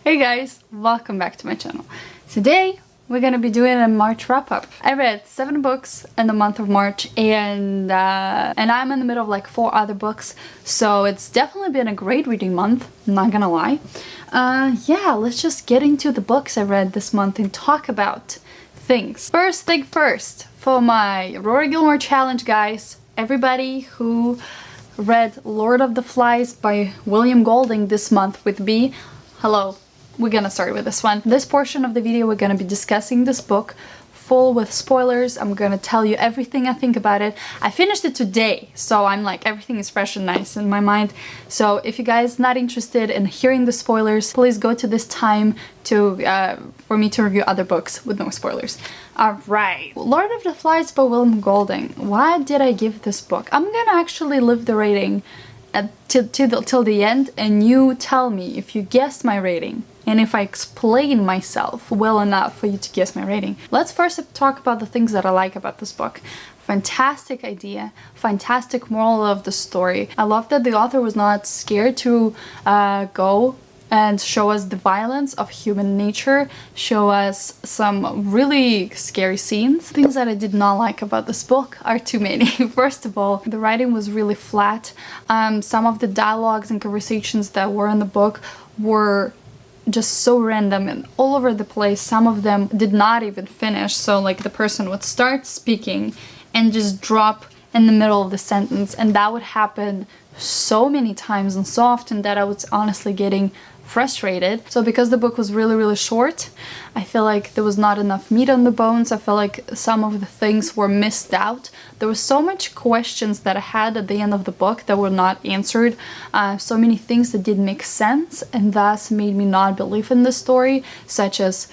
Hey guys, welcome back to my channel. Today we're gonna be doing a March wrap-up. I read 7 books in the month of March, and I'm in the middle of like 4 other books, so it's definitely been a great reading month, I'm not gonna lie. Yeah, let's just get into the books I read this month and talk about things. First thing first, for my Rory Gilmore challenge, guys, everybody who read Lord of the Flies by William Golding this month with me, hello. We're gonna start with this one. This portion of the video we're gonna be discussing this book full with spoilers. I'm gonna tell you everything I think about it. I finished it today, so I'm like, everything is fresh and nice in my mind. So if you guys not interested in hearing the spoilers, please go to this time to for me to review other books with no spoilers. Alright, Lord of the Flies by William Golding. Why did I give this book? I'm gonna actually leave the rating till the end, and you tell me if you guessed my rating and if I explain myself well enough for you to guess my rating. Let's first talk about the things that I like about this book. Fantastic idea, fantastic moral of the story. I love that the author was not scared to go and show us the violence of human nature, show us some really scary scenes. Things that I did not like about this book are too many. First of all, the writing was really flat. Some of the dialogues and conversations that were in the book were just so random and all over the place. Some of them did not even finish, so like the person would start speaking and just drop in the middle of the sentence, and that would happen so many times and so often that I was honestly getting frustrated. So because the book was really short, I feel like there was not enough meat on the bones. I feel like some of the things were missed out. There were so much questions that I had at the end of the book that were not answered, so many things that didn't make sense and thus made me not believe in the story, such as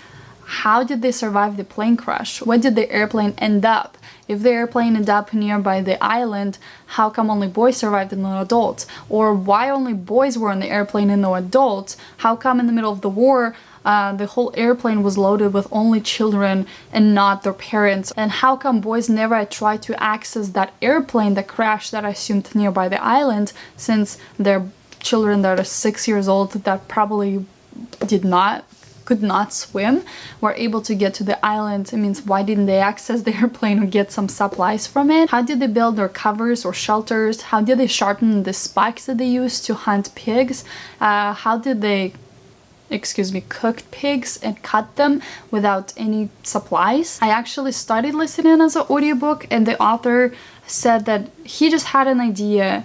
how did they survive the plane crash? Where did the airplane end up? If the airplane ended up nearby the island, how come only boys survived and no adults? Or why only boys were on the airplane and no adults? How come in the middle of the war, the whole airplane was loaded with only children and not their parents? And how come boys never tried to access that airplane that crashed that I assumed nearby the island, since they're children that are 6 years old that probably could not swim, were able to get to the island? It means, why didn't they access the airplane or get some supplies from it? How did they build their covers or shelters? How did they sharpen the spikes that they used to hunt pigs? How did they, cooked pigs and cut them without any supplies? I actually started listening as an audiobook, and the author said that he just had an idea.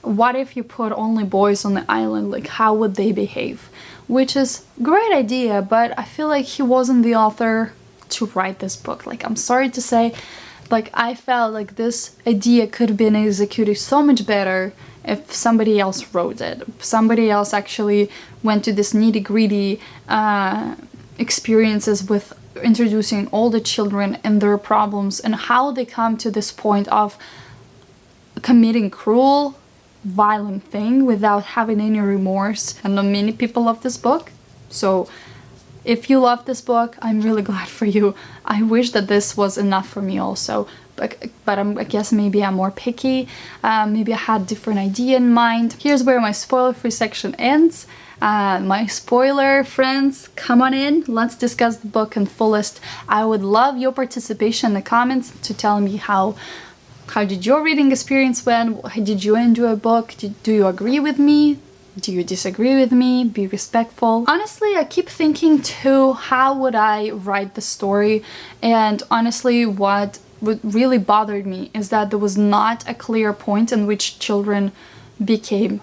What if you put only boys on the island? Like, how would they behave? Which is a great idea, but I feel like he wasn't the author to write this book. Like, I'm sorry to say, like, I felt like this idea could have been executed so much better if somebody else wrote it. Somebody else actually went to this nitty-gritty experiences with introducing all the children and their problems and how they come to this point of committing cruel, violent thing without having any remorse. And not many people love this book, so if you love this book, I'm really glad for you. I wish that this was enough for me also, but I guess maybe I'm more picky. Maybe I had different idea in mind. Here's where my spoiler-free section ends. My spoiler friends, come on in, let's discuss the book in fullest. I would love your participation in the comments to tell me how did your reading experience went? Did you enjoy a book? Do you agree with me? Do you disagree with me? Be respectful. Honestly, I keep thinking too, how would I write the story? And honestly, what really bothered me is that there was not a clear point in which children became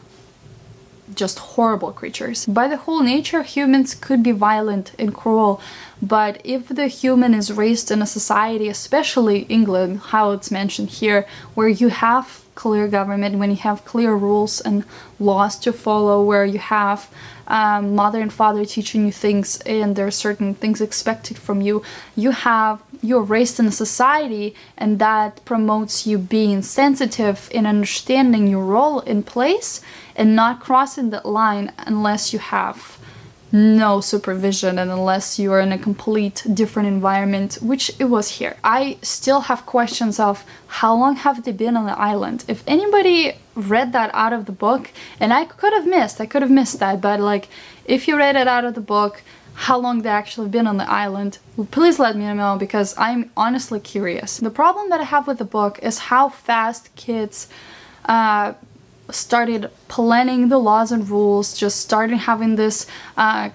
just horrible creatures. By the whole nature, humans could be violent and cruel, but if the human is raised in a society, especially England, how it's mentioned here, where you have clear government, when you have clear rules and laws to follow, where you have mother and father teaching you things and there are certain things expected from you, you're raised in a society, and that promotes you being sensitive and understanding your role in place and not crossing that line unless you have no supervision and unless you are in a complete different environment, which it was here. I still have questions of how long have they been on the island. If anybody read that out of the book, and I could have missed that, but like, if you read it out of the book, how long they actually been on the island, please let me know, because I'm honestly curious. The problem that I have with the book is how fast kids started planning the laws and rules, just started having this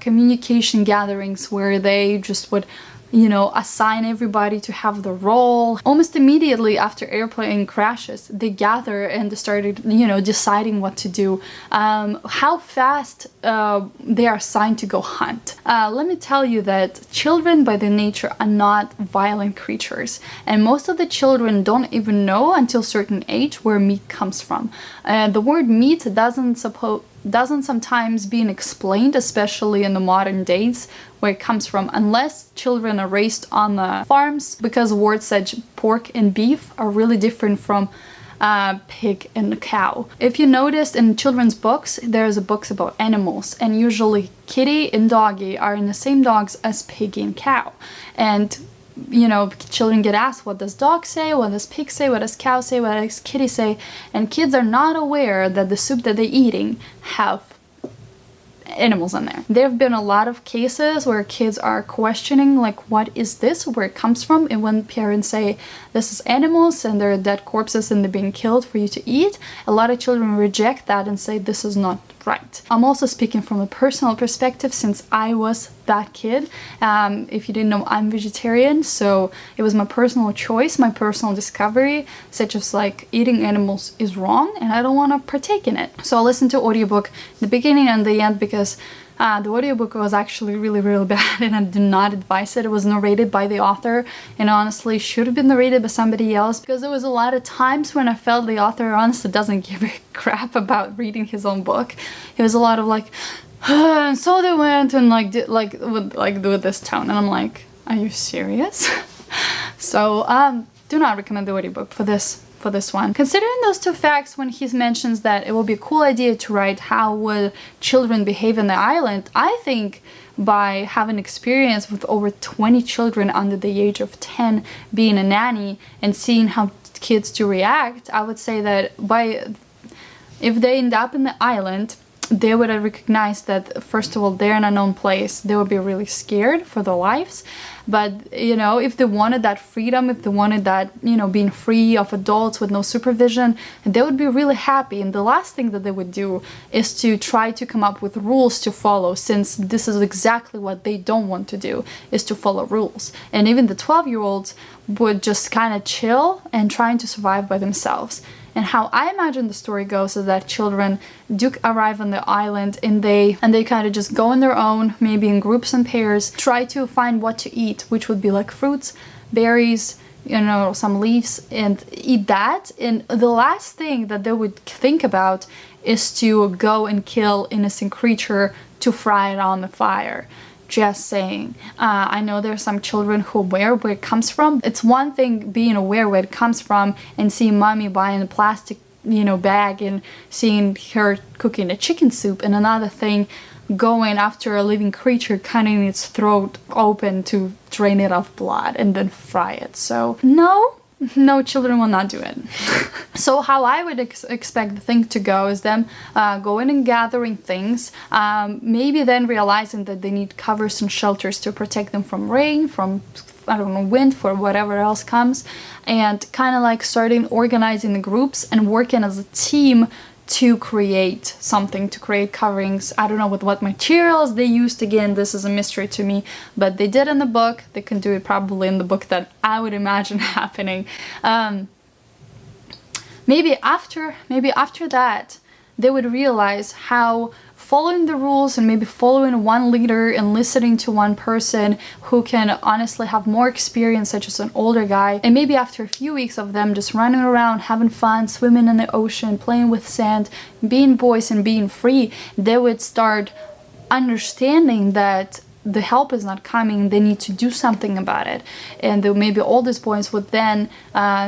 communication gatherings where they just would, you know, assign everybody to have the role. Almost immediately after airplane crashes, they gather and started, you know, deciding what to do. How fast they are assigned to go hunt. Let me tell you that children by their nature are not violent creatures, and most of the children don't even know until a certain age where meat comes from. The word meat doesn't sometimes being explained, especially in the modern days, where it comes from, unless children are raised on the farms, because words such pork and beef are really different from pig and cow. If you noticed in children's books, there's books about animals, and usually kitty and doggy are in the same dogs as pig and cow. And you know, children get asked, what does dog say, what does pig say, what does cow say, what does kitty say, and kids are not aware that the soup that they're eating have animals in there. There have been a lot of cases where kids are questioning, like, what is this, where it comes from, and when parents say this is animals and they're dead corpses and they're being killed for you to eat, a lot of children reject that and say this is not right. I'm also speaking from a personal perspective, since I was that kid. If you didn't know, I'm vegetarian, so it was my personal choice, my personal discovery, such as like eating animals is wrong and I don't want to partake in it. So I listened to audiobook the beginning and the end, because the audiobook was actually really bad, and I do not advise it. It was narrated by the author, and honestly should have been narrated by somebody else, because there was a lot of times when I felt the author honestly doesn't give a crap about reading his own book. It was a lot of like, and so they went and with this tone, and I'm like, are you serious? So do not recommend the audiobook for this one. Considering those two facts, when he mentions that it will be a cool idea to write how would children behave in the island, I think by having experience with over 20 children under the age of 10 being a nanny and seeing how kids do react, I would say that if they end up in the island, they would have recognized that, first of all, they're in an unknown place. They would be really scared for their lives. But, you know, if they wanted that freedom, if they wanted that, you know, being free of adults with no supervision, they would be really happy. And the last thing that they would do is to try to come up with rules to follow, since this is exactly what they don't want to do, is to follow rules. And even the 12-year-olds would just kind of chill and trying to survive by themselves. And how I imagine the story goes is that children do arrive on the island, and they kind of just go on their own, maybe in groups and pairs, try to find what to eat, which would be like fruits, berries, you know, some leaves, and eat that. And the last thing that they would think about is to go and kill innocent creature to fry it on the fire. Just saying. I know there are some children who are aware where it comes from. It's one thing being aware where it comes from and seeing mommy buying a plastic, you know, bag and seeing her cooking a chicken soup, and another thing going after a living creature, cutting its throat open to drain it of blood and then fry it. So no, children will not do it. So how I would expect the thing to go is them going and gathering things, maybe then realizing that they need covers and shelters to protect them from rain, from, I don't know, wind, for whatever else comes, and kind of like starting organizing the groups and working as a team to create something, to create coverings. I don't know with what materials they used. Again, this is a mystery to me, but they did in the book. They can do it probably in the book that I would imagine happening. Maybe after that, they would realize how following the rules and maybe following one leader and listening to one person who can honestly have more experience, such as an older guy, and maybe after a few weeks of them just running around, having fun, swimming in the ocean, playing with sand, being boys and being free, they would start understanding that the help is not coming, they need to do something about it. And maybe all these boys would then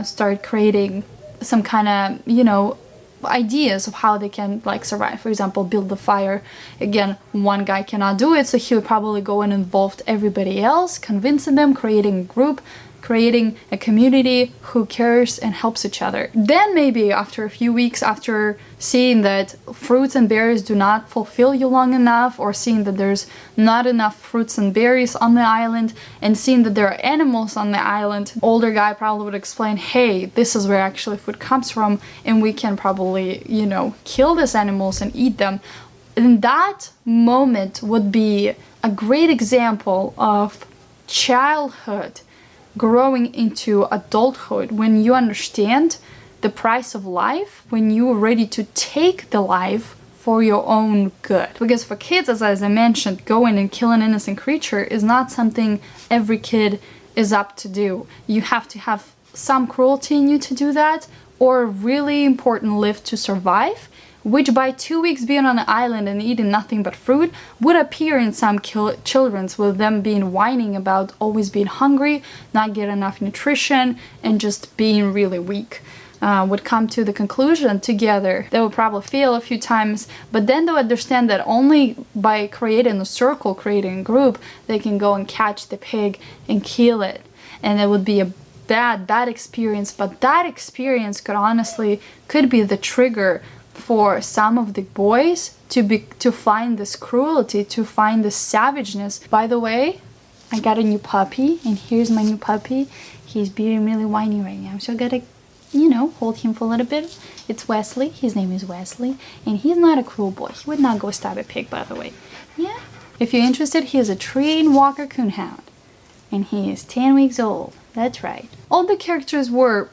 start creating some kind of, you know, ideas of how they can like survive. For example, build the fire. Again, one guy cannot do it, so he would probably go and involve everybody else, convincing them, creating a group, creating a community who cares and helps each other. Then maybe after a few weeks, after seeing that fruits and berries do not fulfill you long enough, or seeing that there's not enough fruits and berries on the island, and seeing that there are animals on the island, older guy probably would explain, hey, this is where actually food comes from, and we can probably, you know, kill these animals and eat them. And that moment would be a great example of childhood growing into adulthood, when you understand the price of life, when you are ready to take the life for your own good. Because for kids, as I mentioned, going and killing an innocent creature is not something every kid is up to do. You have to have some cruelty in you to do that, or a really important live to survive, which by 2 weeks being on the island and eating nothing but fruit would appear in some children's, with them being whining about always being hungry, not getting enough nutrition, and just being really weak. Would come to the conclusion together. They would probably fail a few times, but then they would understand that only by creating a circle, creating a group, they can go and catch the pig and kill it. And it would be a bad experience, but that experience could be the trigger for some of the boys to find this cruelty, to find this savageness. By the way, I got a new puppy, and here's my new puppy. He's being really whiny right now, so I gotta, you know, hold him for a little bit. It's Wesley. His name is Wesley, and he's not a cruel boy. He would not go stab a pig, by the way. Yeah. If you're interested, he is a trained Walker Coonhound, and he is 10 weeks old. That's right. All the characters were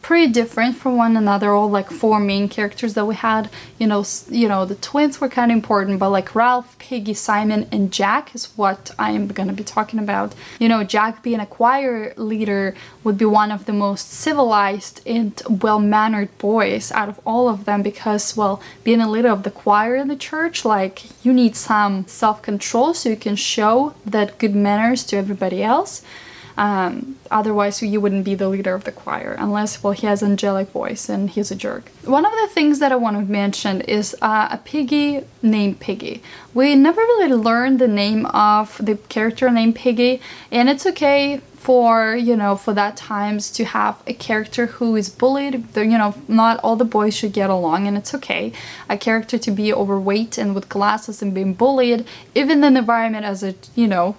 pretty different from one another. All like 4 main characters that we had. You know, the twins were kind of important, but like Ralph, Piggy, Simon, and Jack is what I am gonna be talking about. You know, Jack being a choir leader would be one of the most civilized and well-mannered boys out of all of them, because, well, being a leader of the choir in the church, like, you need some self-control so you can show that good manners to everybody else. Otherwise you wouldn't be the leader of the choir, unless, well, he has an angelic voice and he's a jerk. One of the things that I want to mention is a piggy named Piggy. We never really learned the name of the character named Piggy, and it's okay for, you know, for that times to have a character who is bullied. You know, not all the boys should get along, and it's okay. A character to be overweight and with glasses and being bullied, even in the environment as a, you know,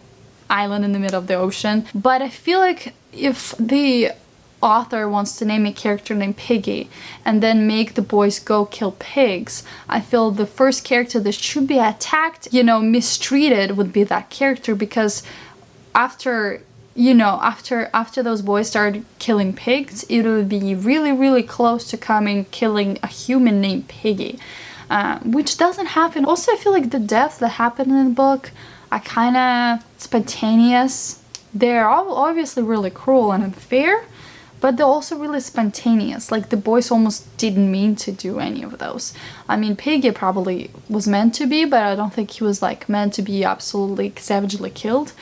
island in the middle of the ocean. But I feel like if the author wants to name a character named Piggy and then make the boys go kill pigs, I feel the first character that should be attacked, you know, mistreated, would be that character, because after, you know, after those boys started killing pigs, it would be really, really close to killing a human named Piggy, which doesn't happen. Also, I feel like the deaths that happen in the book are kind of spontaneous. They're obviously really cruel and unfair, but they're also really spontaneous. Like, the boys almost didn't mean to do any of those. I mean, Piggy probably was meant to be, but I don't think he was like meant to be absolutely savagely killed.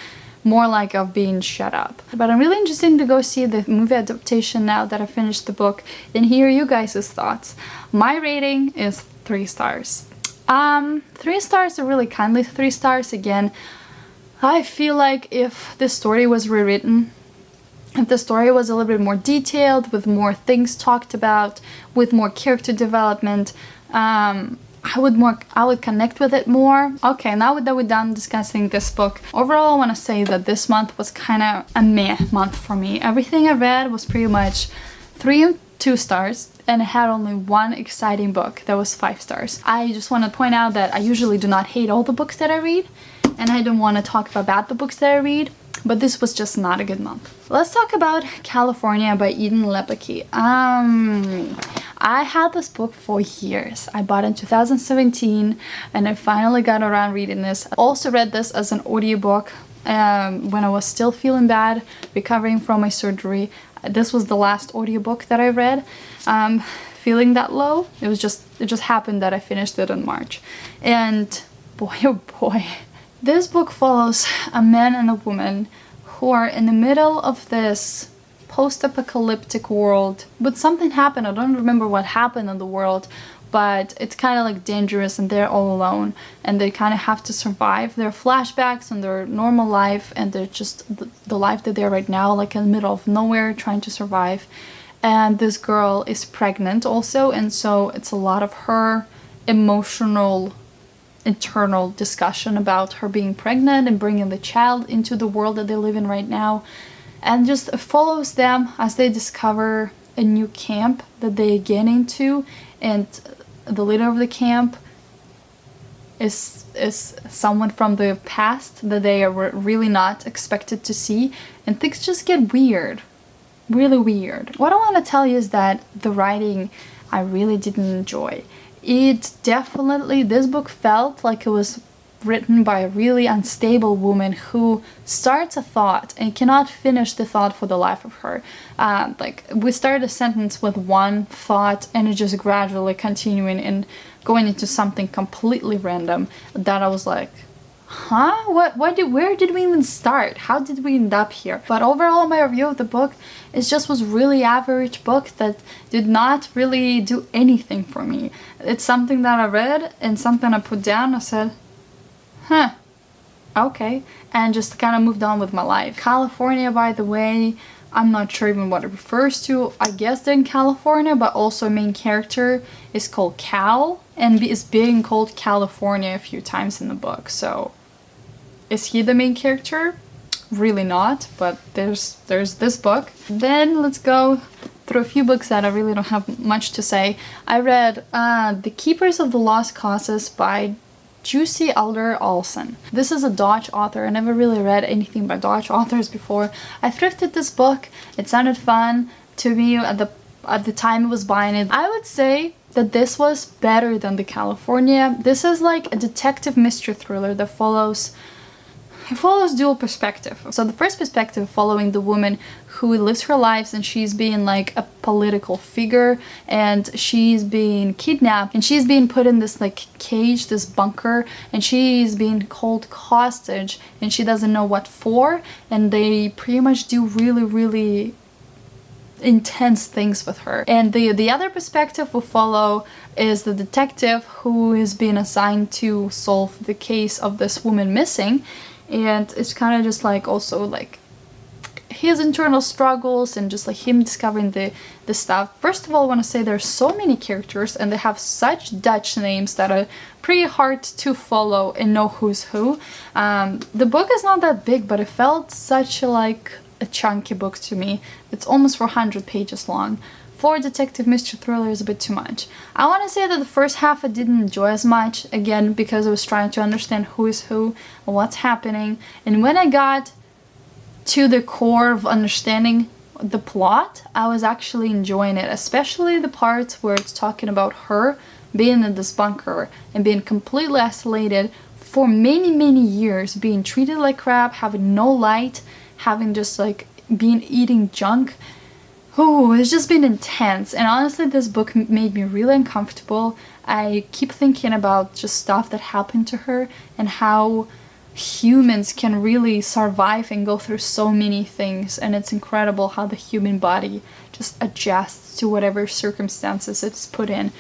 More like of being shut up. But I'm really interested to go see the movie adaptation now that I finished the book and hear you guys' thoughts. My rating is 3 stars. 3 stars are really kindly 3 stars. Again, I feel like if the story was rewritten, if the story was a little bit more detailed, with more things talked about, with more character development, I would connect with it more. Okay, now that we're done discussing this book, overall I want to say that this month was kind of a meh month for me. Everything I read was pretty much 3 and 2 stars, and I had only one exciting book that was 5 stars. I just want to point out that I usually do not hate all the books that I read, and I don't want to talk about the books that I read, but this was just not a good month. Let's talk about California by Eden Lepke. I had this book for years. I bought it in 2017, and I finally got around reading this. I also read this as an audiobook when I was still feeling bad, recovering from my surgery. This was the last audiobook that I read. Feeling that low, it just happened that I finished it in March. And boy, oh boy. This book follows a man and a woman who are in the middle of this post-apocalyptic world. But something happened. I don't remember what happened in the world, but it's kind of like dangerous and they're all alone and they kind of have to survive their flashbacks and their normal life, and they're just the life that they're right now, like in the middle of nowhere trying to survive. And this girl is pregnant also, and so it's a lot of her emotional internal discussion about her being pregnant and bringing the child into the world that they live in right now, and just follows them as they discover a new camp that they get into, and the leader of the camp is someone from the past that they are really not expected to see, and things just get weird, really weird. What I want to tell you is that the writing I really didn't enjoy. This book felt like it was written by a really unstable woman who starts a thought and cannot finish the thought for the life of her. Like, we started a sentence with one thought and it just gradually continuing and going into something completely random that I was like, huh? Where did we even start? How did we end up here? But overall, my review of the book was really average book that did not really do anything for me. It's something that I read and something I put down. I said, huh, okay, and just kind of moved on with my life. California, by the way, I'm not sure even what it refers to. I guess they're in California, but also main character is called Cal and is being called California a few times in the book. So is he the main character? Really not, but there's this book. Then let's go through a few books that I really don't have much to say. I read The Keepers of the Lost Causes by Jussi Alder-Olsen. This is a Dutch author. I never really read anything by Dutch authors before. I thrifted this book. It sounded fun to me at the time I was buying it. I would say that this was better than The California. This is like a detective mystery thriller that follows dual perspective. So the first perspective following the woman who lives her lives, and she's being like a political figure, and she's being kidnapped and she's being put in this like cage, this bunker, and she's being held hostage and she doesn't know what for, and they pretty much do really intense things with her. And the other perspective we follow is the detective who is being assigned to solve the case of this woman missing. And it's kind of just like also like his internal struggles and just like him discovering the stuff. First of all, I want to say there's so many characters and they have such Dutch names that are pretty hard to follow and know who's who. The book is not that big, but it felt such like a chunky book to me. It's almost 400 pages long. For a detective mystery thriller is a bit too much. I want to say that the first half I didn't enjoy as much, again because I was trying to understand who is who and what's happening, and when I got to the core of understanding the plot, I was actually enjoying it, especially the parts where it's talking about her being in this bunker and being completely isolated for many years, being treated like crap, having no light, having just like been eating junk. Oh, it's just been intense, and honestly this book made me really uncomfortable. I keep thinking about just stuff that happened to her and how humans can really survive and go through so many things, and it's incredible how the human body just adjusts to whatever circumstances it's put in.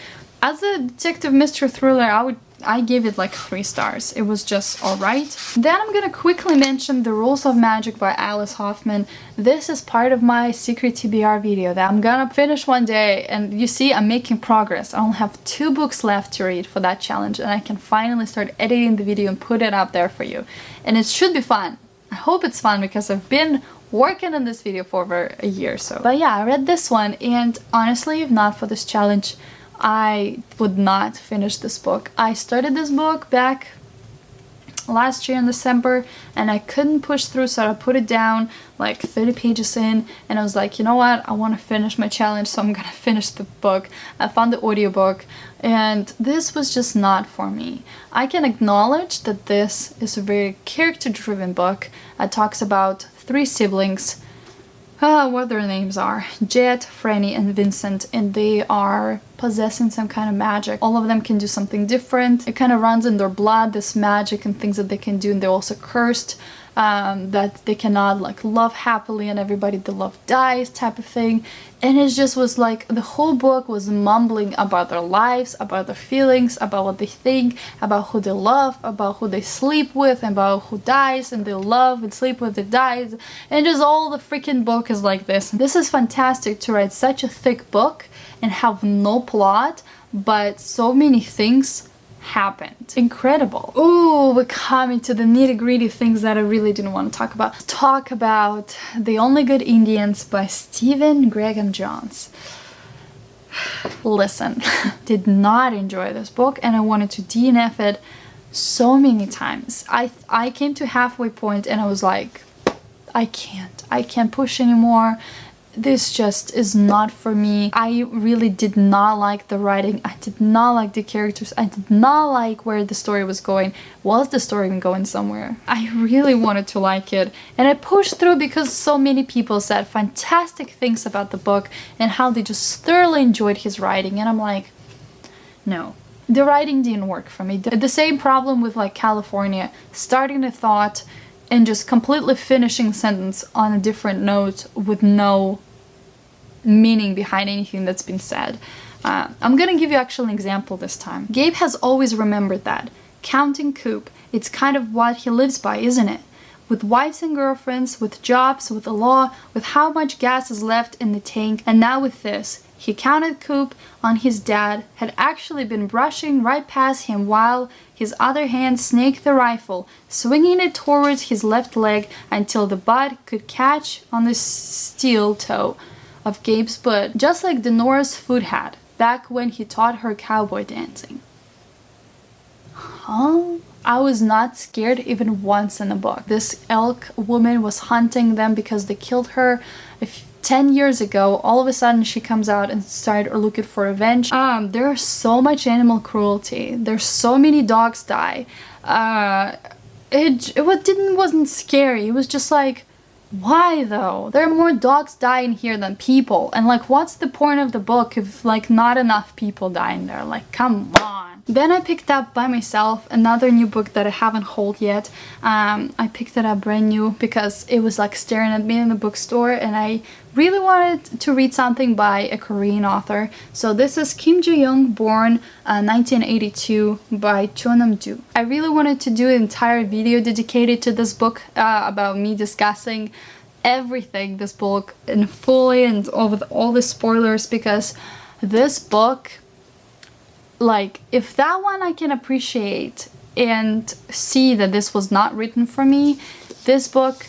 As a detective mystery thriller, I gave it like 3 stars. It was just alright. Then I'm gonna quickly mention The Rules of Magic by Alice Hoffman. This is part of my secret TBR video that I'm gonna finish one day, and you see I'm making progress. I only have 2 books left to read for that challenge, and I can finally start editing the video and put it up there for you. And it should be fun. I hope it's fun because I've been working on this video for over a year or so. But yeah, I read this one, and honestly, if not for this challenge, I would not finish this book. I started this book back last year in December and I couldn't push through, so I put it down like 30 pages in, and I was like, you know what, I want to finish my challenge, so I'm gonna finish the book. I found the audiobook and this was just not for me. I can acknowledge that this is a very character-driven book. It talks about 3 siblings, what their names are, Jet, Franny, and Vincent, and they are possessing some kind of magic. All of them can do something different. It kind of runs in their blood, this magic and things that they can do, and they're also cursed. that they cannot like love happily and everybody they love dies type of thing. And it just was like the whole book was mumbling about their lives, about their feelings, about what they think, about who they love, about who they sleep with, about who dies and they love and sleep with that dies. And just all the freaking book is like this. This is fantastic to write such a thick book and have no plot, but so many things happened. Incredible. Ooh, we're coming to the nitty-gritty things that I really didn't want to talk about. Talk about The Only Good Indians by Stephen Graham Jones. Listen, did not enjoy this book and I wanted to DNF it so many times. I came to halfway point and I was like, I can't push anymore. This just is not for me. I really did not like the writing. I did not like the characters. I did not like where the story was going. Was the story even going somewhere? I really wanted to like it. And I pushed through because so many people said fantastic things about the book and how they just thoroughly enjoyed his writing. And I'm like, no. The writing didn't work for me. The same problem with like California. Starting a thought and just completely finishing a sentence on a different note with no meaning behind anything that's been said. I'm gonna give you actually an example this time. Gabe has always remembered that. Counting Coop, it's kind of what he lives by, isn't it? With wives and girlfriends, with jobs, with the law, with how much gas is left in the tank, and now with this. He counted Coop on his dad, had actually been brushing right past him while his other hand snaked the rifle, swinging it towards his left leg until the butt could catch on the steel toe of Gabe's butt, just like Denora's foot had, back when he taught her cowboy dancing. Huh? I was not scared even once in the book. This elk woman was hunting them because they killed her 10 years ago. All of a sudden she comes out and started looking for revenge. There's so much animal cruelty. There's so many dogs die. Wasn't scary. It was just like, why though? There are more dogs dying here than people. And like, what's the point of the book if like not enough people die in there? Like, come on. Then I picked up by myself another new book that I haven't hauled yet. I picked it up brand new because it was like staring at me in the bookstore and I really wanted to read something by a Korean author. So this is Kim Ji-young, born 1982, by Chonam-ju. I really wanted to do an entire video dedicated to this book about me discussing everything this book in fully and with all the spoilers, because this book, like, if that one I can appreciate and see that this was not written for me, this book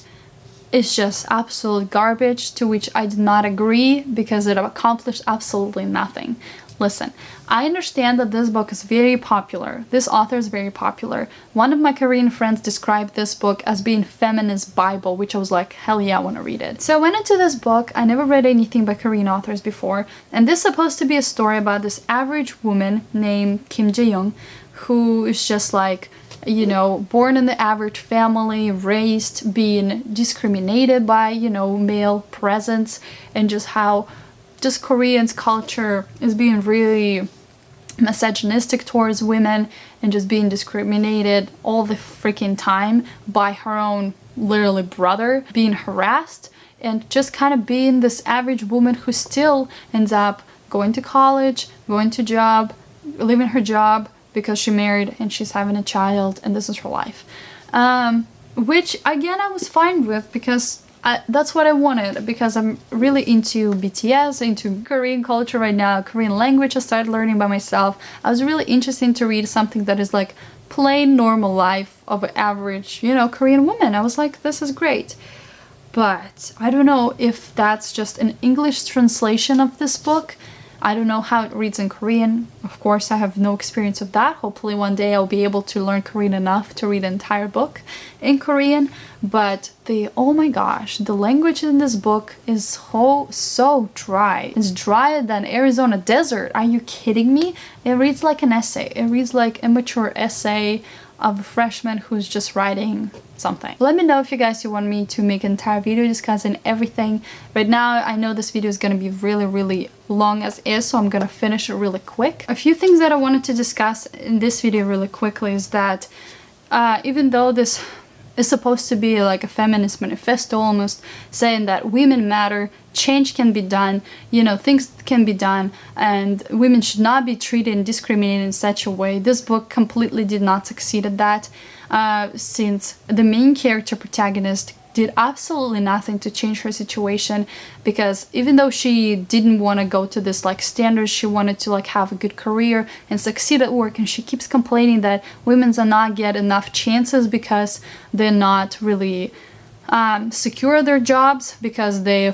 is just absolute garbage, to which I did not agree because it accomplished absolutely nothing. Listen, I understand that this book is very popular. This author is very popular. One of my Korean friends described this book as being feminist Bible, which I was like, hell yeah, I want to read it. So I went into this book. I never read anything by Korean authors before, and this is supposed to be a story about this average woman named Kim Ji-young, who is just like, you know, born in the average family, raised, being discriminated by, you know, male presence, and just how just Korean's culture is being really misogynistic towards women and just being discriminated all the freaking time by her own literally brother, being harassed, and just kind of being this average woman who still ends up going to college, going to job, leaving her job because she married and she's having a child and this is her life. Which again I was fine with because that's what I wanted, because I'm really into BTS, into Korean culture right now, Korean language I started learning by myself. I was really interested to read something that is like plain normal life of an average, you know, Korean woman. I was like, this is great. But I don't know if that's just an English translation of this book. I don't know how it reads in Korean. Of course, I have no experience of that. Hopefully one day I'll be able to learn Korean enough to read the entire book in Korean. But oh my gosh, the language in this book is so dry. It's drier than Arizona desert. Are you kidding me? It reads like an essay. It reads like a mature essay of a freshman who's just writing something. Let me know if you guys want me to make an entire video discussing everything. Right now I know this video is gonna be really long as is, so I'm gonna finish it really quick. A few things that I wanted to discuss in this video really quickly is that even though this is supposed to be like a feminist manifesto almost, saying that women matter, change can be done, you know, things can be done, and women should not be treated and discriminated in such a way. This book completely did not succeed at that, since the main character protagonist did absolutely nothing to change her situation, because even though she didn't want to go to this like standards, she wanted to like have a good career and succeed at work, and she keeps complaining that women are not get enough chances because they're not really secure their jobs, because they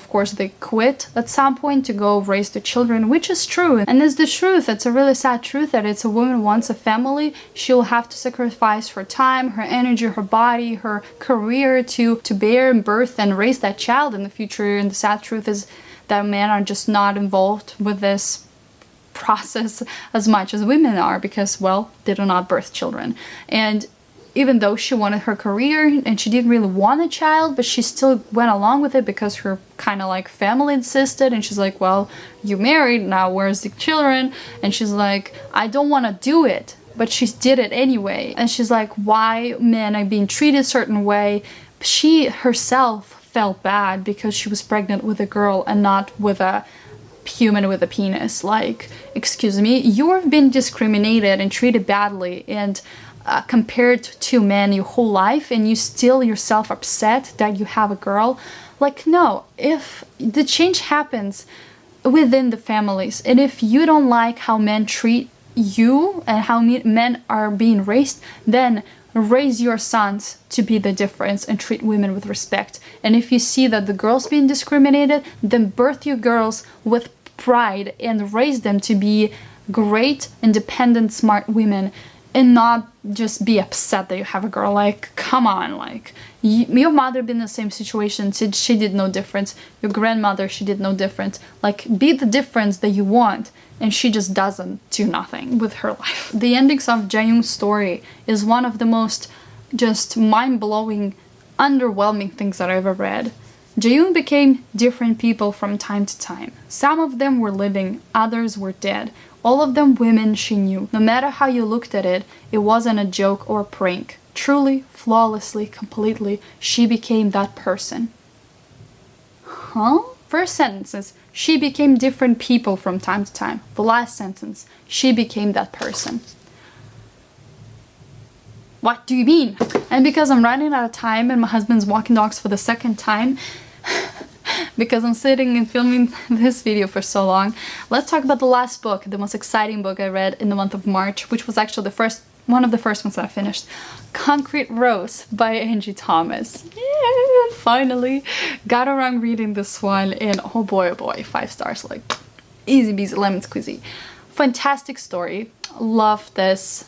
quit at some point to go raise their children, which is true, and it's the truth. It's a really sad truth that it's a woman wants a family, she'll have to sacrifice her time, her energy, her body, her career to bear and birth and raise that child in the future. And the sad truth is that men are just not involved with this process as much as women are, because, well, they do not birth children. And even though she wanted her career and she didn't really want a child, but she still went along with it because her kind of like family insisted, and she's like, well, you married, now where's the children? And she's like, I don't want to do it, but she did it anyway. And she's like, why men are being treated a certain way? She herself felt bad because she was pregnant with a girl and not with a human with a penis. Like, excuse me, you've been discriminated and treated badly and compared to men your whole life, and you still yourself upset that you have a girl. Like, no, if the change happens within the families, and if you don't like how men treat you and how men are being raised, then raise your sons to be the difference and treat women with respect. And if you see that the girls being discriminated, then birth your girls with pride and raise them to be great, independent, smart women, and not just be upset that you have a girl. Like, come on, like, your mother been in the same situation, she did no difference. Your grandmother, she did no difference. Like, be the difference that you want, and she just doesn't do nothing with her life. The endings of Jae-young's story is one of the most just mind-blowing, underwhelming things that I've ever read. Jae-young became different people from time to time. Some of them were living, others were dead. All of them women she knew. No matter how you looked at it, it wasn't a joke or a prank. Truly, flawlessly, completely, she became that person. Huh? First sentences, she became different people from time to time. The last sentence, she became that person. What do you mean? And because I'm running out of time and my husband's walking dogs for the second time, because I'm sitting and filming this video for so long, let's talk about the last book, the most exciting book I read in the month of March, which was actually one of the first ones that I finished. Concrete Rose by Angie Thomas. Yeah, finally got around reading this one, and oh boy, 5 stars, like easy peasy lemon squeezy. Fantastic story. Love this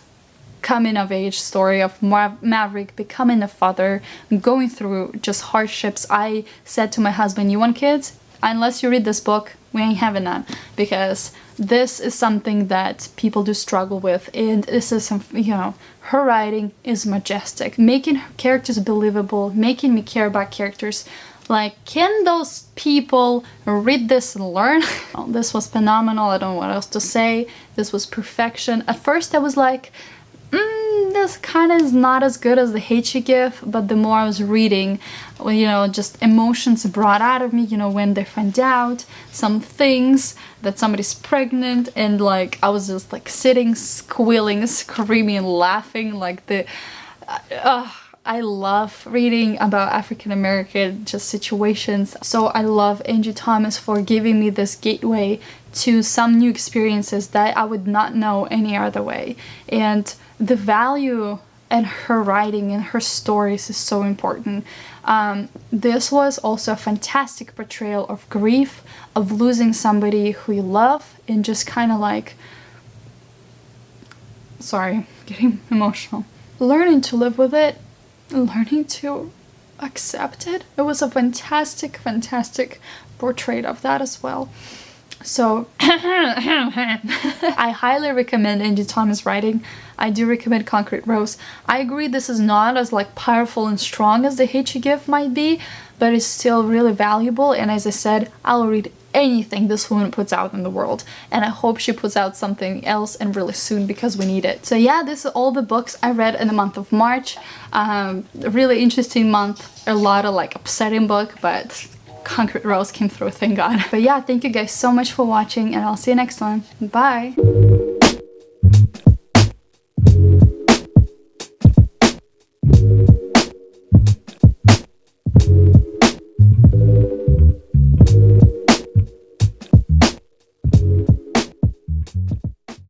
coming of age story of Maverick becoming a father, going through just hardships. I said to my husband, you want kids? Unless you read this book, we ain't having none, because this is something that people do struggle with, and this is some, you know, her writing is majestic, making her characters believable, making me care about characters. Like, can those people read this and learn? Oh, this was phenomenal. I don't know what else to say. This was perfection. At first I was like, this kind of is not as good as The Hate You Give, but the more I was reading, well, you know, just emotions brought out of me, you know, when they find out some things, that somebody's pregnant, and like, I was just like sitting, squealing, screaming, laughing, like I love reading about African American just situations. So I love Angie Thomas for giving me this gateway to some new experiences that I would not know any other way. And the value in her writing and her stories is so important. This was also a fantastic portrayal of grief, of losing somebody who you love, and just kind of like, sorry, getting emotional. Learning to live with it, learning to accept it. It was a fantastic, fantastic portrait of that as well. So I highly recommend Angie Thomas writing. I do recommend Concrete Rose. I agree this is not as like powerful and strong as The Hate You Give might be, but it's still really valuable, and as I said, I'll read anything this woman puts out in the world, and I hope she puts out something else and really soon, because we need it. So yeah, this is all the books I read in the month of March. A really interesting month, a lot of like upsetting book, but Concrete Rose came through, thank God. But yeah, thank you guys so much for watching, and I'll see you next one. Bye!